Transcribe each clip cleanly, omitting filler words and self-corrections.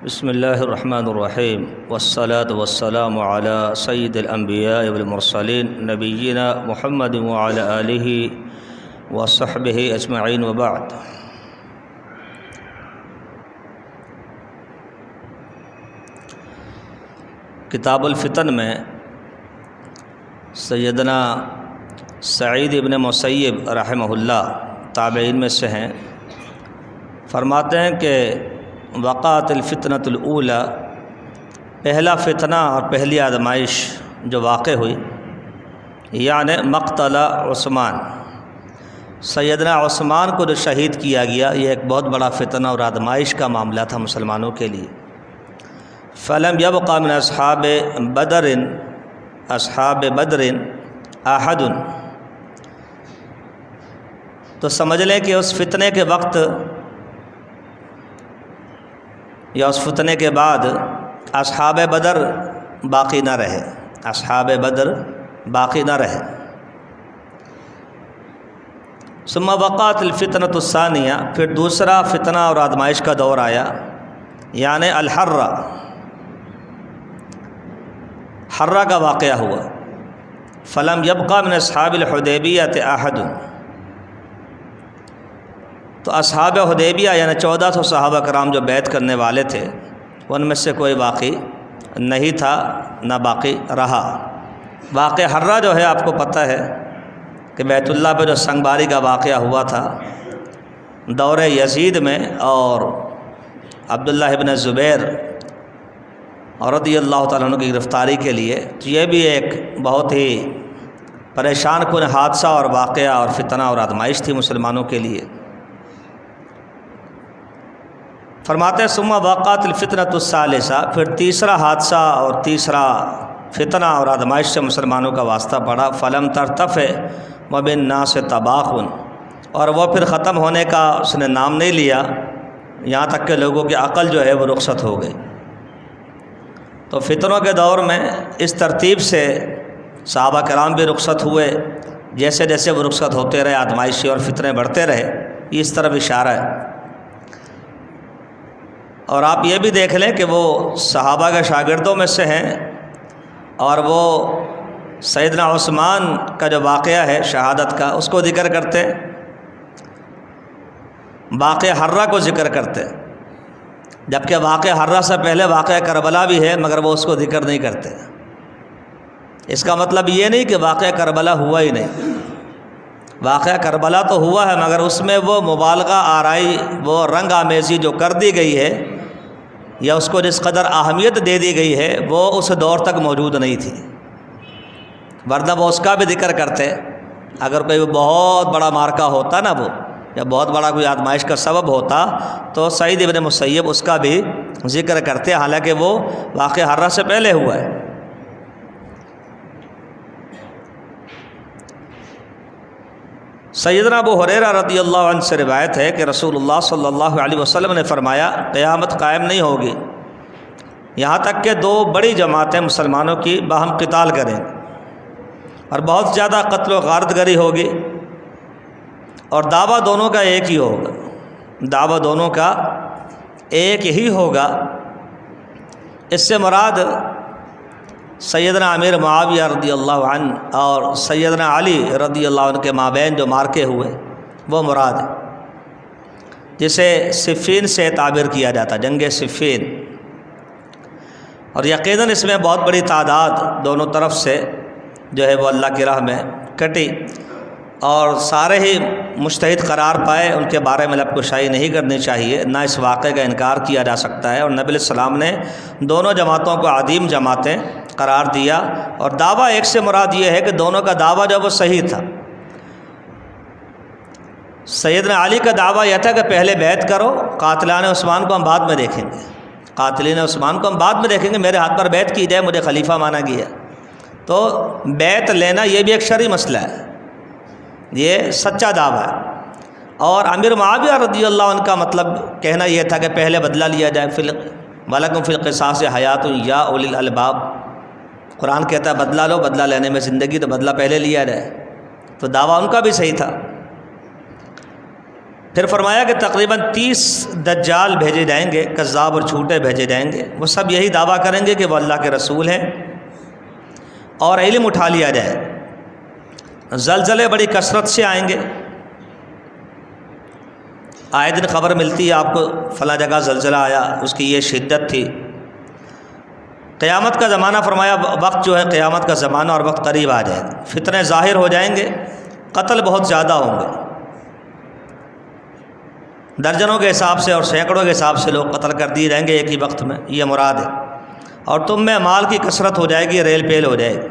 بسم اللہ الرحمن الرحیم والصلاة والسلام علی سید الانبیاء والمرسلین نبینا محمد وعلی آلہ وصحبہ اجمعین وبعد۔ کتاب الفتن میں سیدنا سعید ابن مسیب رحمہ اللہ تابعین میں سے ہیں، فرماتے ہیں کہ وقعت الفتنۃ الاولی، پہلا فتنہ اور پہلی آزمائش جو واقع ہوئی، یعنی مقتل عثمان، سیدنا عثمان کو جو شہید کیا گیا، یہ ایک بہت بڑا فتنہ اور آزمائش کا معاملہ تھا مسلمانوں کے لیے۔ فلم یبق من اصحاب بدر احد، تو سمجھ لیں کہ اس فتنے کے وقت یا اس فتنے کے بعد اصحاب بدر باقی نہ رہے، اصحاب بدر باقی نہ رہے۔ ثم وقعت الفتنۃ الثانیہ، پھر دوسرا فتنہ اور آزمائش کا دور آیا، یعنی الحرہ، حرہ کا واقعہ ہوا۔ فلم یبقى من اصحاب الحدیبیۃ احد، تو اصحاب حدیبیہ یعنی 1400 صحابہ کرام جو بیعت کرنے والے تھے، ان میں سے کوئی باقی نہیں تھا نہ باقی رہا۔ واقعہ حرہ جو ہے آپ کو پتہ ہے کہ بیت اللہ پہ جو سنگ باری کا واقعہ ہوا تھا دور یزید میں، اور عبداللہ ابن زبیر رضی اللہ تعالیٰ عنہ کی گرفتاری کے لیے، تو یہ بھی ایک بہت ہی پریشان کن حادثہ اور واقعہ اور فتنہ اور آزمائش تھی مسلمانوں کے لیے۔ فرماتے ہیں ثم وقعت الفتنۃ الثالثہ، پھر تیسرا حادثہ اور تیسرا فتنہ اور آزمائش سے مسلمانوں کا واسطہ پڑا۔ فلم ترتفع وبالناس طباخ، اور وہ پھر ختم ہونے کا اس نے نام نہیں لیا، یہاں تک کہ لوگوں کی عقل جو ہے وہ رخصت ہو گئی۔ تو فتنوں کے دور میں اس ترتیب سے صحابہ کرام بھی رخصت ہوئے، جیسے جیسے وہ رخصت ہوتے رہے آزمائشی اور فتنے بڑھتے رہے، یہ اس طرف اشارہ ہے۔ اور آپ یہ بھی دیکھ لیں کہ وہ صحابہ کے شاگردوں میں سے ہیں، اور وہ سیدنا عثمان کا جو واقعہ ہے شہادت کا، اس کو ذکر کرتے، واقعہ حرہ کو ذکر کرتے، جبکہ واقعہ حرہ سے پہلے واقعہ کربلا بھی ہے، مگر وہ اس کو ذکر نہیں کرتے۔ اس کا مطلب یہ نہیں کہ واقعہ کربلا ہوا ہی نہیں، واقعہ کربلا تو ہوا ہے، مگر اس میں وہ مبالغہ آرائی، وہ رنگ آمیزی جو کر دی گئی ہے یا اس کو جس قدر اہمیت دے دی گئی ہے، وہ اس دور تک موجود نہیں تھی، ورنہ وہ اس کا بھی ذکر کرتے۔ اگر کوئی بہت بڑا مارکا ہوتا نا، وہ یا بہت بڑا کوئی آزمائش کا سبب ہوتا، تو سعید ابن مسیب اس کا بھی ذکر کرتے، حالانکہ وہ واقعہ حرہ سے پہلے ہوا ہے۔ سیدنا ابو ہریرہ رضی اللہ عنہ سے روایت ہے کہ رسول اللہ صلی اللہ علیہ وسلم نے فرمایا، قیامت قائم نہیں ہوگی یہاں تک کہ دو بڑی جماعتیں مسلمانوں کی باہم قتال کریں، اور بہت زیادہ قتل و غارت گری ہوگی، اور دعویٰ دونوں کا ایک ہی ہوگا، دعویٰ دونوں کا ایک ہی ہوگا۔ اس سے مراد سیدنا امیر معاویہ رضی اللہ عنہ اور سیدنا علی رضی اللہ عنہ کے مابین جو مارکے ہوئے وہ مراد ہے، جسے صفین سے تعبیر کیا جاتا، جنگ صفین۔ اور یقیناً اس میں بہت بڑی تعداد دونوں طرف سے جو ہے وہ اللہ کی راہ میں کٹی، اور سارے ہی مجتہد قرار پائے، ان کے بارے میں لب کشائی نہیں کرنی چاہیے، نہ اس واقعے کا انکار کیا جا سکتا ہے۔ اور نبی علیہ السلام نے دونوں جماعتوں کو عظیم جماعتیں قرار دیا، اور دعویٰ ایک سے مراد یہ ہے کہ دونوں کا دعویٰ جو وہ صحیح تھا۔ سیدنا علی کا دعویٰ یہ تھا کہ پہلے بیعت کرو، قاتلان عثمان کو ہم بعد میں دیکھیں گے، قاتلین عثمان کو ہم بعد میں دیکھیں گے، میرے ہاتھ پر بیعت کی جائے، مجھے خلیفہ مانا گیا۔ تو بیعت لینا یہ بھی ایک شرعی مسئلہ ہے، یہ سچا دعویٰ ہے۔ اور امیر معاویہ رضی اللہ عنہ کا مطلب کہنا یہ تھا کہ پہلے بدلہ لیا جائے، وَلَكُمْ فِي الْقِصَاصِ حَيَاةٌ يَا أُولِي الْأَلْبَابِ، قرآن کہتا ہے بدلہ لو، بدلہ لینے میں زندگی، تو بدلہ پہلے لیا جائے، تو دعویٰ ان کا بھی صحیح تھا۔ پھر فرمایا کہ تقریباً 30 دجال بھیجے جائیں گے، کذاب اور جھوٹے بھیجے جائیں گے، وہ سب یہی دعویٰ کریں گے کہ وہ اللہ کے رسول ہیں اور علم اٹھا لیا جائے۔ زلزلے بڑی کثرت سے آئیں گے، آئے دن خبر ملتی ہے آپ کو فلاں جگہ زلزلہ آیا، اس کی یہ شدت تھی۔ قیامت کا زمانہ فرمایا وقت جو ہے قیامت کا زمانہ اور وقت قریب آ جائے گا، فتنے ظاہر ہو جائیں گے، قتل بہت زیادہ ہوں گے، درجنوں کے حساب سے اور سینکڑوں کے حساب سے لوگ قتل کر دیے جائیں گے ایک ہی وقت میں، یہ مراد ہے۔ اور تم میں مال کی کثرت ہو جائے گی، ریل پیل ہو جائے گی۔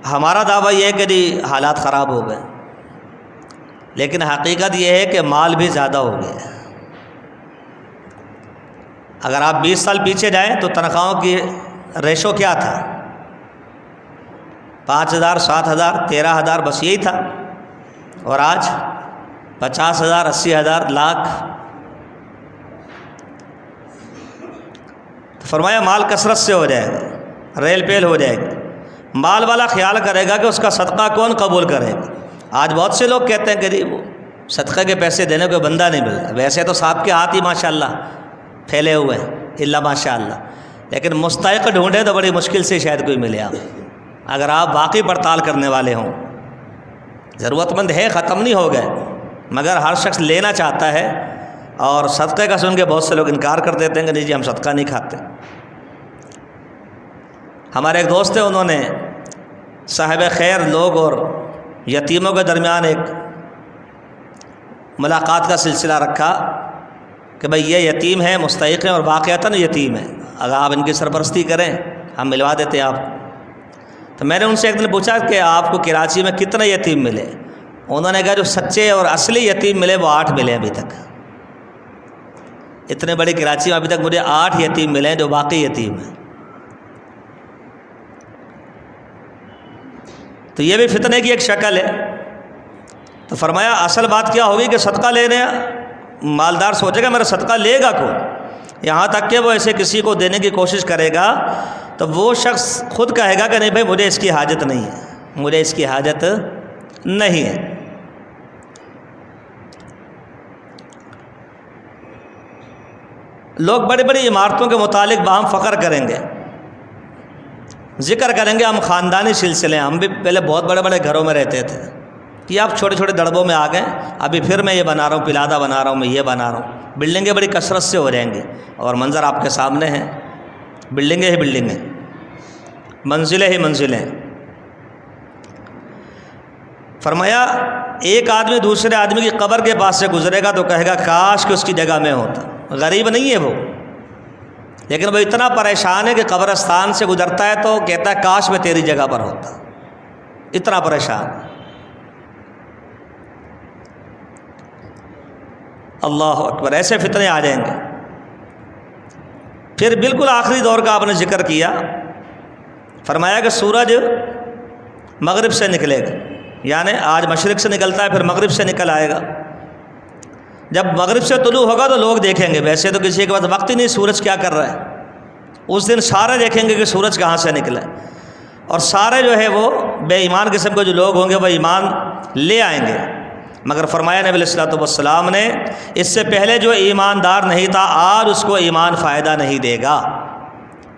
ہمارا دعویٰ یہ ہے کہ جی حالات خراب ہو گئے، لیکن حقیقت یہ ہے کہ مال بھی زیادہ ہو گیا۔ اگر آپ 20 سال پیچھے جائیں تو تنخواہوں کی ریشو کیا تھا؟ 5,000 7,000 13,000 بس یہی تھا، اور آج 50,000 80,000 لاکھ۔ تو فرمایا مال کثرت سے ہو جائے گا، ریل پیل ہو جائے گی، مال والا خیال کرے گا کہ اس کا صدقہ کون قبول کرے گا۔ آج بہت سے لوگ کہتے ہیں کہ جی وہ صدقے کے پیسے دینے کو بندہ نہیں ملتا، ویسے تو صاحب کے ہاتھ ہی ماشاءاللہ پھیلے ہوئے ہیں الا ماشاءاللہ، لیکن مستحق ڈھونڈے تو بڑی مشکل سے شاید کوئی ملے آپ، اگر آپ واقعی پڑتال کرنے والے ہوں۔ ضرورت مند ہے، ختم نہیں ہو گئے، مگر ہر شخص لینا چاہتا ہے، اور صدقے کا سن کے بہت سے لوگ انکار کر دیتے ہیں کہ نہیں جی ہم صدقہ نہیں کھاتے۔ ہمارے ایک دوست ہیں، انہوں نے صاحب خیر لوگ اور یتیموں کے درمیان ایک ملاقات کا سلسلہ رکھا کہ بھئی یہ یتیم ہیں، مستحق ہیں اور واقعتاً یتیم ہیں، اگر آپ ان کی سرپرستی کریں ہم ملوا دیتے ہیں آپ کو۔ تو میں نے ان سے ایک دن پوچھا کہ آپ کو کراچی میں کتنے یتیم ملے؟ انہوں نے کہا جو سچے اور اصلی یتیم ملے وہ 8 ملے ابھی تک۔ اتنے بڑی کراچی میں ابھی تک مجھے 8 یتیم ملے ہیں جو واقعی یتیم ہیں۔ تو یہ بھی فتنے کی ایک شکل ہے۔ تو فرمایا اصل بات کیا ہوگی کہ صدقہ لینے مالدار سوچے گا میرا صدقہ لے گا کون، یہاں تک کہ وہ ایسے کسی کو دینے کی کوشش کرے گا تو وہ شخص خود کہے گا کہ نہیں بھائی مجھے اس کی حاجت نہیں ہے، مجھے اس کی حاجت نہیں ہے۔ لوگ بڑی بڑی عمارتوں کے متعلق باہم فخر کریں گے، ذکر کریں گے ہم خاندانی سلسلے، ہم بھی پہلے بہت بڑے بڑے گھروں میں رہتے تھے، یہ آپ چھوٹے چھوٹے دڑبوں میں آ گئے، ابھی پھر میں یہ بنا رہا ہوں، پلادہ بنا رہا ہوں، میں یہ بنا رہا ہوں۔ بلڈنگیں بڑی کثرت سے ہو جائیں گی اور منظر آپ کے سامنے ہیں، بلڈنگیں ہی بلڈنگیں، منزلیں ہی منزلیں۔ فرمایا ایک آدمی دوسرے آدمی کی قبر کے پاس سے گزرے گا تو کہے گا کاش کہ اس کی جگہ میں ہوتا۔ غریب نہیں ہے وہ، لیکن وہ اتنا پریشان ہے کہ قبرستان سے گزرتا ہے تو کہتا ہے کاش میں تیری جگہ پر ہوتا، اتنا پریشان۔ اللہ اکبر، ایسے فتنے آ جائیں گے۔ پھر بالکل آخری دور کا آپ نے ذکر کیا، فرمایا کہ سورج مغرب سے نکلے گا، یعنی آج مشرق سے نکلتا ہے پھر مغرب سے نکل آئے گا۔ جب مغرب سے طلوع ہوگا تو لوگ دیکھیں گے، ویسے تو کسی کے پاس وقت ہی نہیں سورج کیا کر رہا ہے، اس دن سارے دیکھیں گے کہ سورج کہاں سے نکلا ہے، اور سارے جو ہے وہ بے ایمان قسم کے جو لوگ ہوں گے وہ ایمان لے آئیں گے۔ مگر فرمایا نبی علیہ الصلوۃ والسلام نے اس سے پہلے جو ایماندار نہیں تھا آج اس کو ایمان فائدہ نہیں دے گا،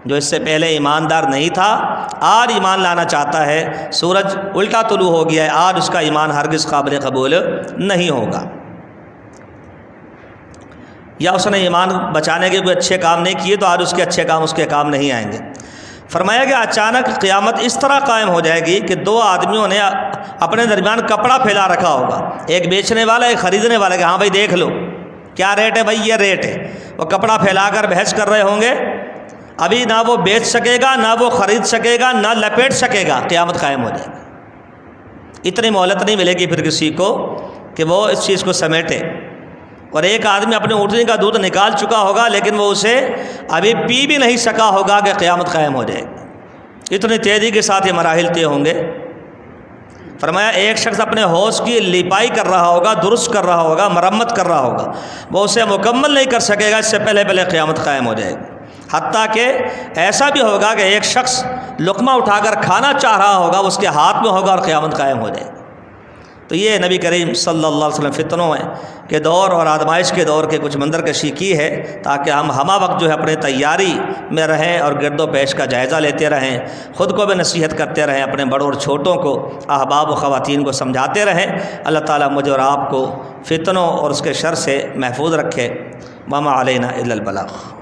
جو اس سے پہلے ایماندار نہیں تھا آج ایمان لانا چاہتا ہے، سورج الٹا طلوع ہو گیا ہے، آج اس کا ایمان ہرگز قابل قبول نہیں ہوگا، یا اس نے ایمان بچانے کے کوئی اچھے کام نہیں کیے تو آج اس کے اچھے کام اس کے کام نہیں آئیں گے۔ فرمایا کہ اچانک قیامت اس طرح قائم ہو جائے گی کہ 2 آدمیوں نے اپنے درمیان کپڑا پھیلا رکھا ہوگا، ایک بیچنے والا ایک خریدنے والا، کہ ہاں بھائی دیکھ لو کیا ریٹ ہے، بھائی یہ ریٹ ہے، وہ کپڑا پھیلا کر بحث کر رہے ہوں گے، ابھی نہ وہ بیچ سکے گا نہ وہ خرید سکے گا نہ لپیٹ سکے گا، قیامت قائم ہو جائے گی۔ اتنی مہلت نہیں ملے گی پھر کسی کو کہ وہ اس چیز کو سمیٹے، اور ایک آدمی اپنے اونٹنی کا دودھ نکال چکا ہوگا لیکن وہ اسے ابھی پی بھی نہیں سکا ہوگا کہ قیامت قائم ہو جائے گی، اتنی تیزی کے ساتھ یہ مراحل طے ہوں گے۔ فرمایا ایک شخص اپنے حوض کی لیپائی کر رہا ہوگا، درست کر رہا ہوگا، مرمت کر رہا ہوگا، وہ اسے مکمل نہیں کر سکے گا، اس سے پہلے قیامت قائم ہو جائے گی۔ حتیٰ کہ ایسا بھی ہوگا کہ ایک شخص لقمہ اٹھا کر کھانا چاہ رہا ہوگا، اس کے ہاتھ میں ہوگا اور قیامت قائم ہو جائے۔ تو یہ نبی کریم صلی اللہ علیہ وسلم فتنوں کے دور اور آزمائش کے دور کے کچھ منظر کشی کی ہے، تاکہ ہم ہمہ وقت جو ہے اپنے تیاری میں رہیں اور گرد و پیش کا جائزہ لیتے رہیں، خود کو بھی نصیحت کرتے رہیں، اپنے بڑوں اور چھوٹوں کو، احباب و خواتین کو سمجھاتے رہیں۔ اللہ تعالیٰ مجھے اور آپ کو فتنوں اور اس کے شر سے محفوظ رکھے۔ وما علینا الا البلاغ۔